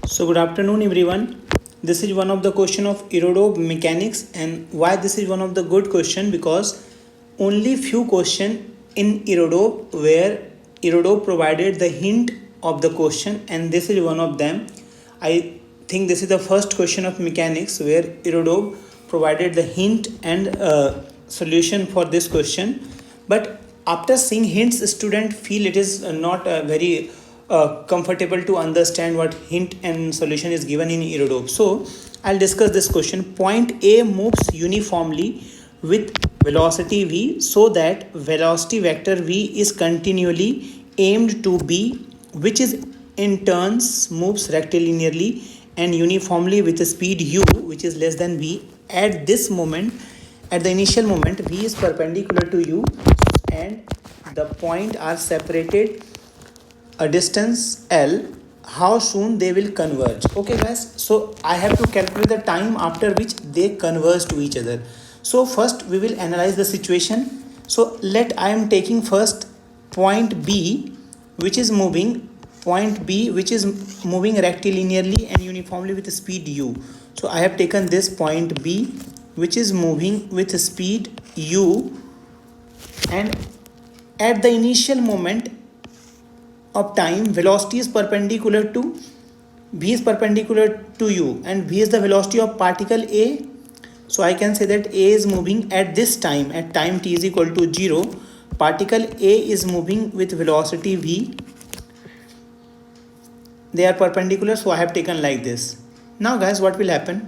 So good afternoon everyone. This is one of the question of aerodynamics, and why this is one of the good question, because only few question in aerodo where aerodo provided the hint of the question, and this is one of them. I think this is the first question of mechanics where aerodo provided the hint and solution for this question. But after seeing hints, student feel it is not very comfortable to understand what hint and solution is given in Eurodope. So I'll discuss this question. Point A moves uniformly with velocity v, so that velocity vector v is continually aimed to B, which is in turns moves rectilinearly and uniformly with a speed u, which is less than v. At this moment, at the initial moment, v is perpendicular to u and the point are separated a distance L. How soon they will converge? Okay guys, so I have to calculate the time after which they converge to each other. So first we will analyze the situation. So I am taking first point B, which is moving rectilinearly and uniformly with speed u. So I have taken this point B, which is moving with speed u, and at the initial moment of time, velocity is perpendicular to v is perpendicular to u, and v is the velocity of particle A. So I can say that A is moving at this time, at time t is equal to 0. Particle A is moving with velocity v. They are perpendicular, so I have taken like this. Now guys, what will happen?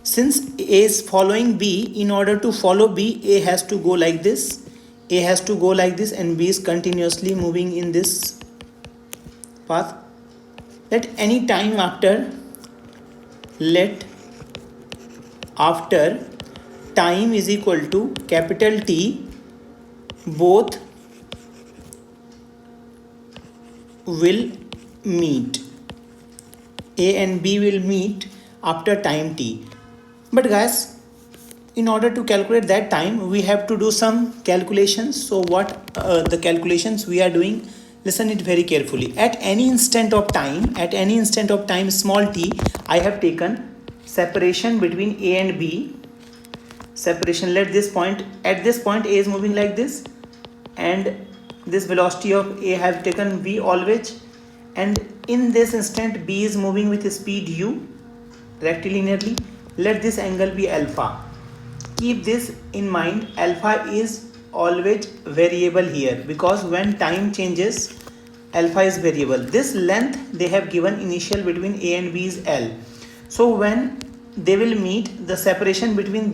Since A is following B, in order to follow B, A has to go like this. A has to go like this, and B is continuously moving in this path. Let after time is equal to capital T, both will meet. A and B will meet after time t. But guys, in order to calculate that time, we have to do some calculations. So what the calculations we are doing, listen it very carefully. At any instant of time small t, I have taken separation between A and B. Separation, at this point A is moving like this, and this velocity of A have taken v always, and in this instant B is moving with speed u rectilinearly. Let this angle be alpha. Keep this in mind, alpha is always variable here, because when time changes, alpha is variable. This length they have given initial between A and B is L. So when they will meet, the separation between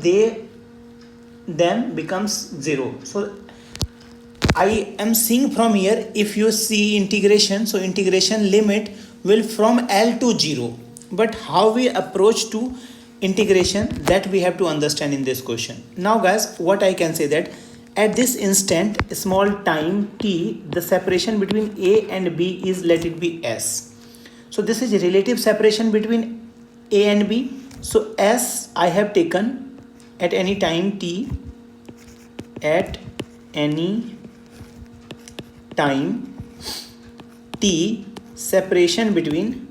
them becomes 0. So I am seeing from here, if you see integration, so integration limit will from L to 0. But how we approach to integration, that we have to understand in this question. Now guys, what I can say that at this instant small time t, the separation between A and B is, let it be S. So this is relative separation between A and B. So S I have taken at any time t, at any time t, separation between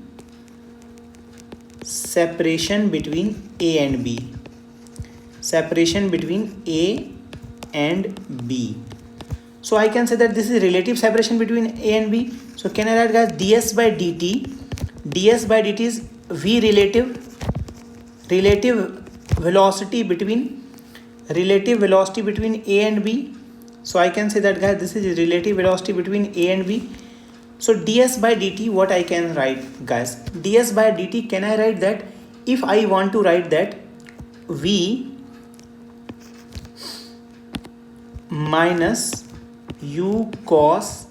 A and B. Separation between A and B. So I can say that this is relative separation between A and B. So can I write guys, ds by dt? ds by dt is v relative velocity between A and B. So I can say that guys, this is relative velocity between A and B. So ds by dt, what I can write guys? ds by dt, can I write that, if I want to write that v minus u cos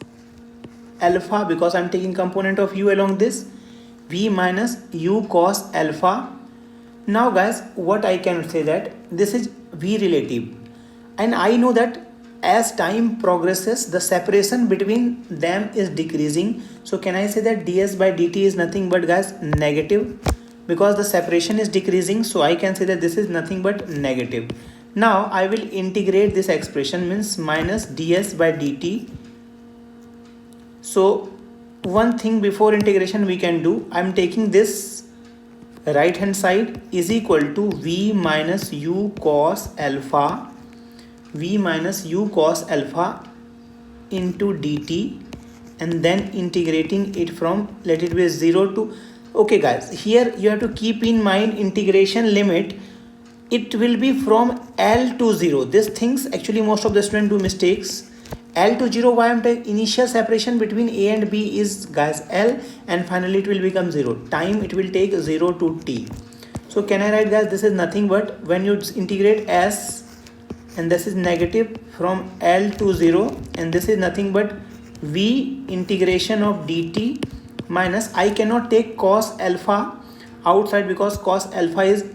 alpha, because I am taking component of u along this, v minus u cos alpha. Now guys, what I can say that this is v relative, and I know that as time progresses, the separation between them is decreasing. So can I say that ds by dt is nothing but guys negative, because the separation is decreasing. So I can say that this is nothing but negative. Now I will integrate this expression, means minus ds by dt. So one thing before integration we can do. I'm taking this right hand side is equal to v minus u cos alpha, v minus u cos alpha into dt, and then integrating it from, let it be 0 to, okay guys, here you have to keep in mind integration limit, it will be from L to 0. These things actually most of the students do mistakes. L to 0, why I'm taking initial separation between A and B is guys L, and finally it will become 0. Time it will take 0 to t. So can I write guys, this is nothing but when you integrate s, and this is negative from L to 0, and this is nothing but v integration of dt minus, I cannot take cos alpha outside because cos alpha is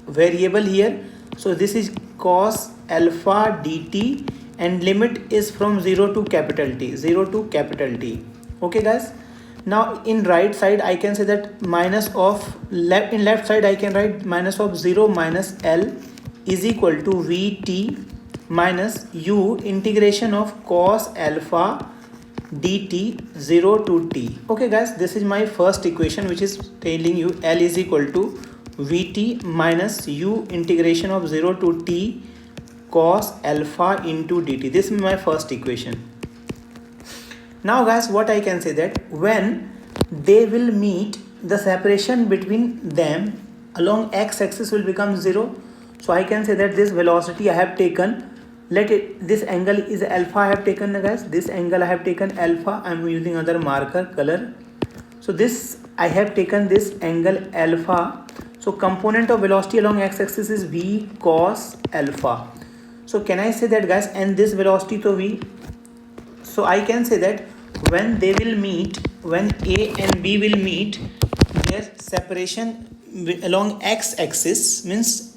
variable here, so this is cos alpha dt, and limit is from 0 to capital T, 0 to capital T. Okay guys, now in right side I can say that minus of left side I can write minus of 0 minus L is equal to vt minus u integration of cos alpha dt 0 to t. Okay guys, this is my first equation which is telling you L is equal to vt minus u integration of 0 to t cos alpha into dt. This is my first equation. Now guys, what I can say that when they will meet, the separation between them along x-axis will become 0. So I can say that this velocity I have taken, let it, this angle is alpha I have taken guys, this angle I have taken alpha, I am using other marker color. So this I have taken this angle alpha. So component of velocity along x-axis is v cos alpha. So can I say that guys, and this velocity to v, so I can say that when they will meet, when A and B will meet, their separation along x-axis means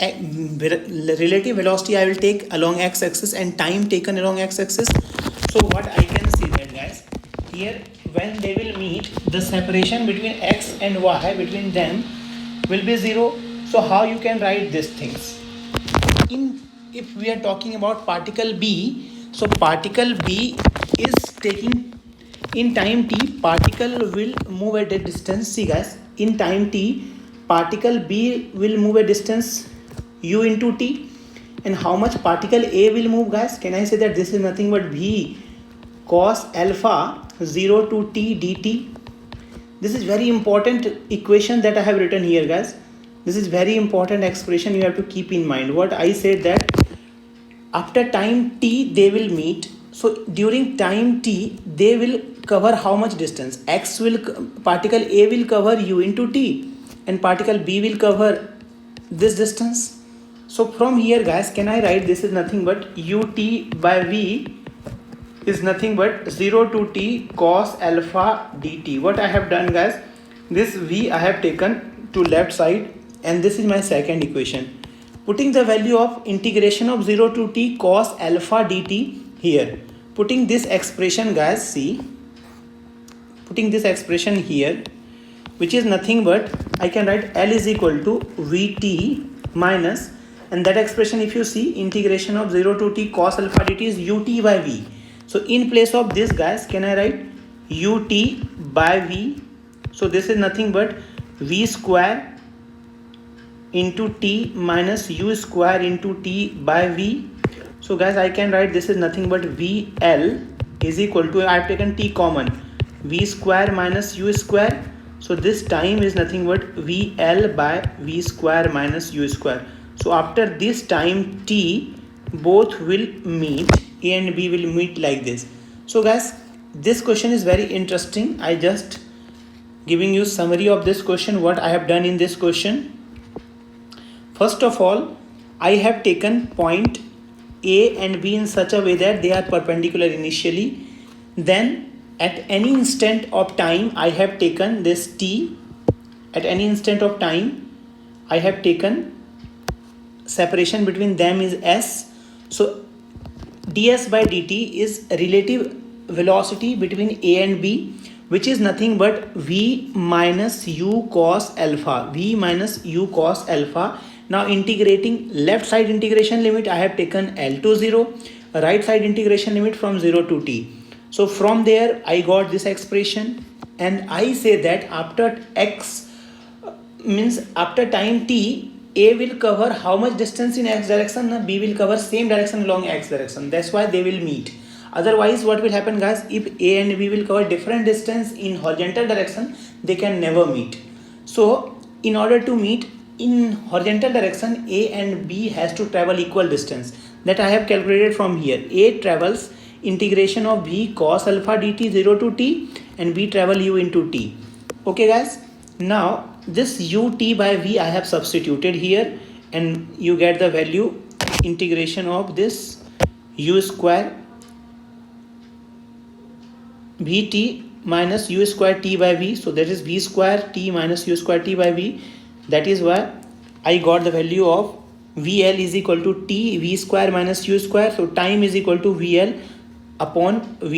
relative velocity I will take along x-axis and time taken along x-axis. So what I can see that guys, here when they will meet, the separation between x and y between them will be 0. So how you can write these things? If we are talking about particle B, so particle B is taking in time t, particle will move at a distance. See guys, in time t, particle B will move a distance u into t, and how much particle A will move guys? Can I say that this is nothing but v cos alpha 0 to t dt? This is very important equation that I have written here guys. This is very important expression you have to keep in mind. What I said that after time t they will meet, so during time t they will cover how much distance? X will, particle A will cover u into t, and particle B will cover this distance. So from here guys, can I write this is nothing but ut by v is nothing but 0 to t cos alpha dt. What I have done guys, this v I have taken to left side, and this is my second equation. Putting the value of integration of 0 to t cos alpha dt here. Putting this expression guys, see, putting this expression here, which is nothing but I can write L is equal to Vt minus, and that expression if you see, integration of 0 to t cos alpha dt is ut by v. So in place of this guys, can I write ut by v? So this is nothing but v square into t minus u square into t by v. So guys, I can write this is nothing but vl is equal to, I have taken t common, v square minus u square. So this time is nothing but vl by v square minus u square. So after this time t, both will meet, A and B will meet like this. So guys, this question is very interesting. I just giving you summary of this question, what I have done in this question. First of all, I have taken point A and B in such a way that they are perpendicular initially. Then at any instant of time, I have taken this t. At any instant of time, I have taken separation between them is s. So ds by dt is relative velocity between A and B, which is nothing but v minus u cos alpha, v minus u cos alpha. Now integrating left side integration limit, I have taken L to 0, right side integration limit from 0 to t. So from there I got this expression, and I say that after x means after time t, a will cover how much distance in x direction, b will cover same direction along x direction. That's why they will meet. Otherwise what will happen, guys, if a and b will cover different distance in horizontal direction, they can never meet. So in order to meet in horizontal direction, a and b has to travel equal distance. That I have calculated from here. A travels integration of v cos alpha dt 0 to t, and b travel u into t. Okay guys, now this ut by v I have substituted here, and you get the value integration of this u square vt minus u square t by v. So that is v square t minus u square t by v. That is why I got the value of vl is equal to t v square minus u square. So time is equal to vl upon v